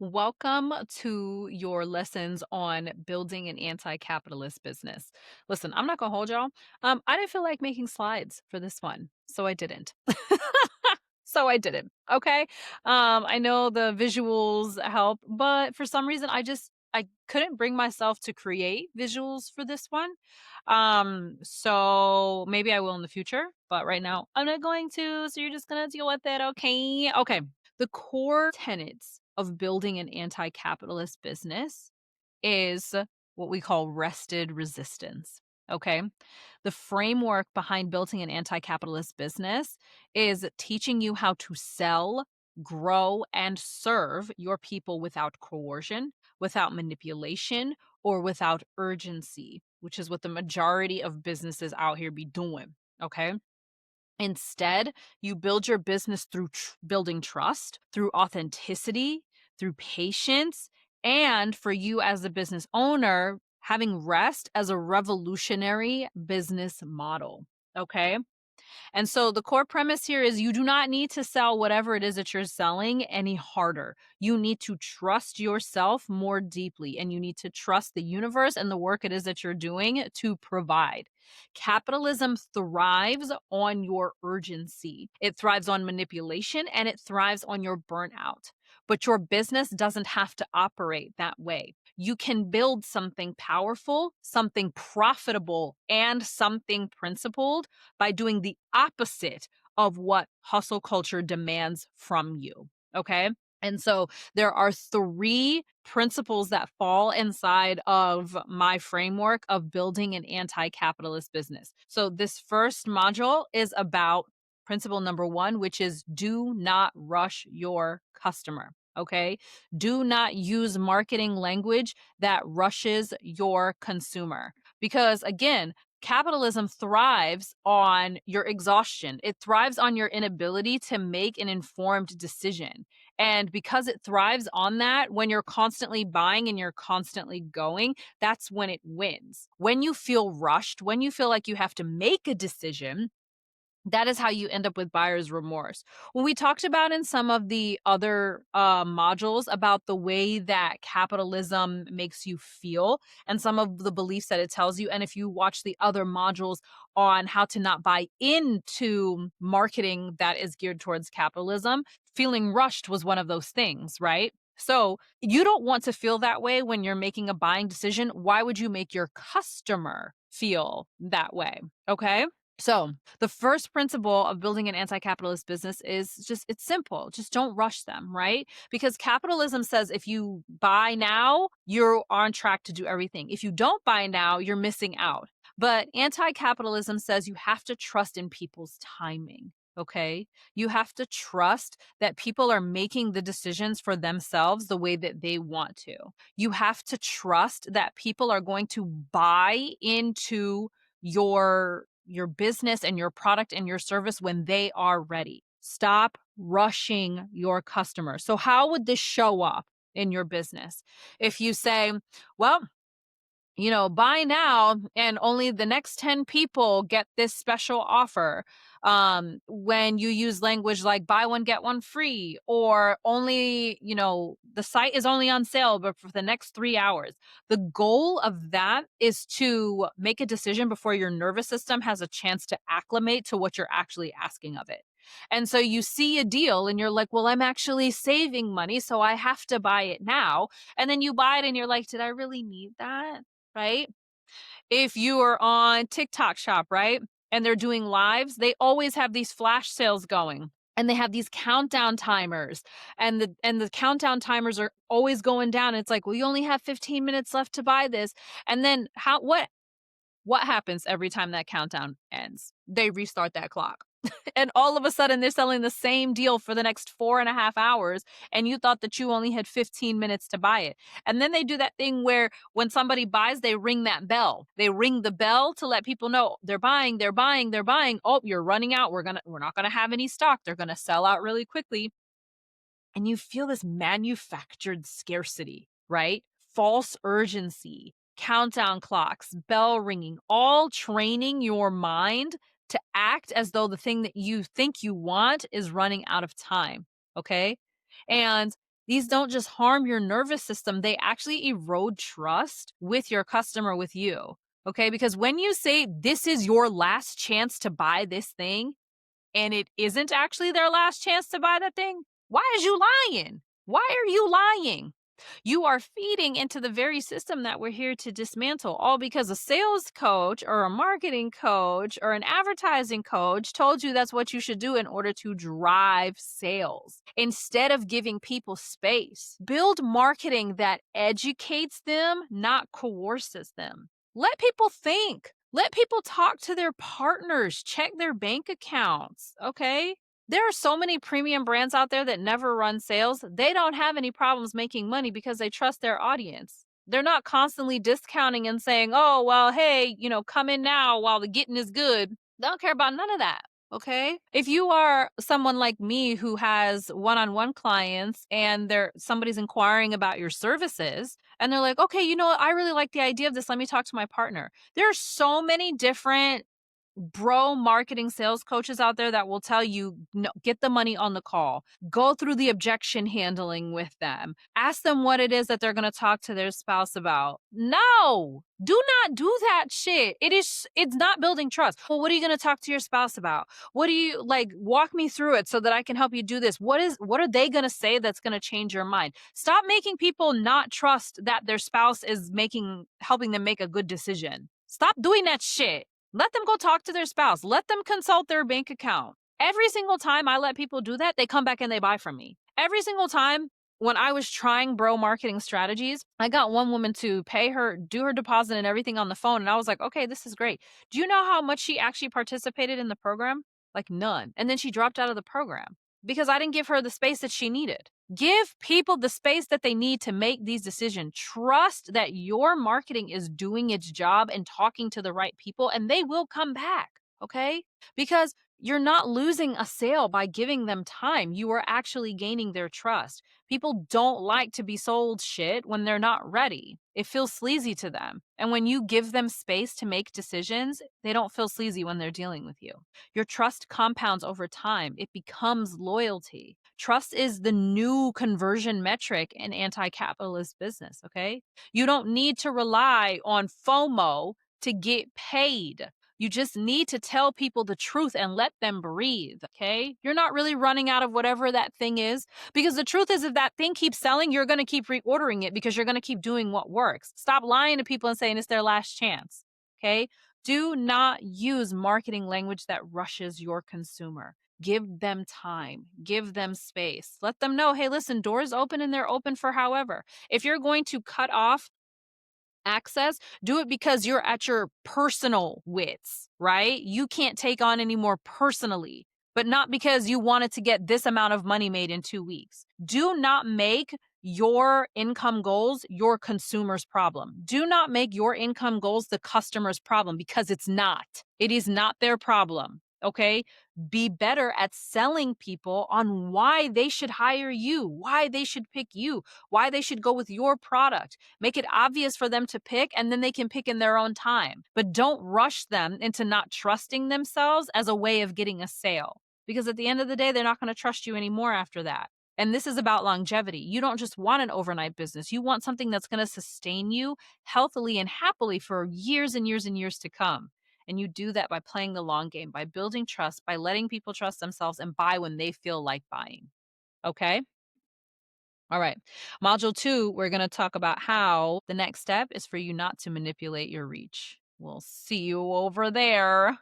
Welcome to your lessons on building an anti-capitalist business. Listen, I'm not gonna hold y'all. I didn't feel like making slides for this one, so I didn't. So I didn't. Okay. I know the visuals help, but for some reason I couldn't bring myself to create visuals for this one. So maybe I will in the future, but right now I'm not going to. So you're just gonna deal with it, okay? Okay. The core tenets of building an anti-capitalist business is what we call rested resistance. Okay. The framework behind building an anti capitalist business is teaching you how to sell, grow, and serve your people without coercion, without manipulation, or without urgency, which is what the majority of businesses out here be doing. Okay. Instead, you build your business through building trust, through authenticity, through patience, and for you as a business owner, having rest as a revolutionary business model. Okay. And so the core premise here is you do not need to sell whatever it is that you're selling any harder. You need to trust yourself more deeply and you need to trust the universe and the work it is that you're doing to provide. Capitalism thrives on your urgency. It thrives on manipulation and it thrives on your burnout. But your business doesn't have to operate that way. You can build something powerful, something profitable, and something principled by doing the opposite of what hustle culture demands from you. Okay. And so there are three principles that fall inside of my framework of building an anti capitalist business. So, this first module is about principle number one, which is do not rush your customer. Okay. Do not use marketing language that rushes your consumer. Because again, capitalism thrives on your exhaustion. It thrives on your inability to make an informed decision. And because it thrives on that, when you're constantly buying and you're constantly going, that's when it wins. When you feel rushed, when you feel like you have to make a decision, that is how you end up with buyer's remorse. When we talked about in some of the other modules about the way that capitalism makes you feel and some of the beliefs that it tells you, and if you watch the other modules on how to not buy into marketing that is geared towards capitalism, feeling rushed was one of those things, right? So you don't want to feel that way when you're making a buying decision. Why would you make your customer feel that way? Okay. So, the first principle of building an anti capitalist business is just it's simple. Just don't rush them, right? Because capitalism says if you buy now, you're on track to do everything. If you don't buy now, you're missing out. But anti capitalism says you have to trust in people's timing. Okay. You have to trust that people are making the decisions for themselves the way that they want to. You have to trust that people are going to buy into your business and your product and your service when they are ready. Stop rushing your customers. So how would this show up in your business? If you say, well, buy now and only the next 10 people get this special offer. When you use language like buy one, get one free, or only, the site is only on sale, but for the next 3 hours. The goal of that is to make a decision before your nervous system has a chance to acclimate to what you're actually asking of it. And so you see a deal and you're like, well, I'm actually saving money, so I have to buy it now. And then you buy it and you're like, did I really need that? Right? If you are on TikTok Shop, right? And they're doing lives, they always have these flash sales going. And they have these countdown timers. And the countdown timers are always going down. It's like, well, you only have 15 minutes left to buy this. And then what happens every time that countdown ends? They restart that clock. And all of a sudden, they're selling the same deal for the next 4.5 hours. And you thought that you only had 15 minutes to buy it. And then they do that thing where when somebody buys, they ring that bell. They ring the bell to let people know they're buying, they're buying, they're buying. Oh, you're running out. We're not gonna have any stock. They're gonna sell out really quickly. And you feel this manufactured scarcity, right? False urgency, countdown clocks, bell ringing, all training your mind to act as though the thing that you think you want is running out of time. Okay. And These don't just harm your nervous system, they actually erode trust with your customer, with you. Okay? Because when you say this is your last chance to buy this thing, and it isn't actually their last chance to buy that thing, why is you lying? Why are you lying? You are feeding into the very system that we're here to dismantle, all because a sales coach or a marketing coach or an advertising coach told you that's what you should do in order to drive sales. Instead of giving people space, build marketing that educates them, not coerces them. Let people think. Let people talk to their partners, check their bank accounts, okay? There are so many premium brands out there that never run sales. They don't have any problems making money because they trust their audience. They're not constantly discounting and saying, oh, well, hey, come in now while the getting is good. They don't care about none of that. Okay. If you are someone like me who has one-on-one clients and somebody's inquiring about your services and they're like, okay, what? I really like the idea of this. Let me talk to my partner. There are so many different bro marketing sales coaches out there that will tell you, no, get the money on the call, go through the objection handling with them, ask them what it is that they're going to talk to their spouse about. No, do not do that shit. It's not building trust. Well, what are you going to talk to your spouse about? What do you like? Walk me through it so that I can help you do this. What are they going to say that's going to change your mind? Stop making people not trust that their spouse is helping them make a good decision. Stop doing that shit. Let them go talk to their spouse. Let them consult their bank account. Every single time I let people do that, they come back and they buy from me. Every single time when I was trying bro marketing strategies, I got one woman to do her deposit and everything on the phone. And I was like, okay, this is great. Do you know how much she actually participated in the program? Like none. And then she dropped out of the program because I didn't give her the space that she needed. Give people the space that they need to make these decisions. Trust that your marketing is doing its job and talking to the right people, and they will come back, okay? Because you're not losing a sale by giving them time. You are actually gaining their trust. People don't like to be sold shit when they're not ready. It feels sleazy to them. And when you give them space to make decisions, they don't feel sleazy when they're dealing with you. Your trust compounds over time, it becomes loyalty. Trust is the new conversion metric in anti-capitalist business, okay? You don't need to rely on FOMO to get paid. You just need to tell people the truth and let them breathe, okay? You're not really running out of whatever that thing is, because the truth is if that thing keeps selling, you're going to keep reordering it because you're going to keep doing what works. Stop lying to people and saying it's their last chance, okay? Do not use marketing language that rushes your consumer. Give them time, give them space. Let them know, hey, listen, doors open and they're open for however. If you're going to cut off access, do it because you're at your personal wits, right? You can't take on any more personally, but not because you wanted to get this amount of money made in 2 weeks. Do not make your income goals your consumer's problem. Do not make your income goals the customer's problem because it's not. It is not their problem. Okay. Be better at selling people on why they should hire you, why they should pick you, why they should go with your product. Make it obvious for them to pick, and then they can pick in their own time. But don't rush them into not trusting themselves as a way of getting a sale. Because at the end of the day, they're not going to trust you anymore after that. And this is about longevity. You don't just want an overnight business. You want something that's going to sustain you healthily and happily for years and years and years to come. And you do that by playing the long game, by building trust, by letting people trust themselves and buy when they feel like buying. Okay? All right. Module 2, we're going to talk about how the next step is for you not to manipulate your reach. We'll see you over there.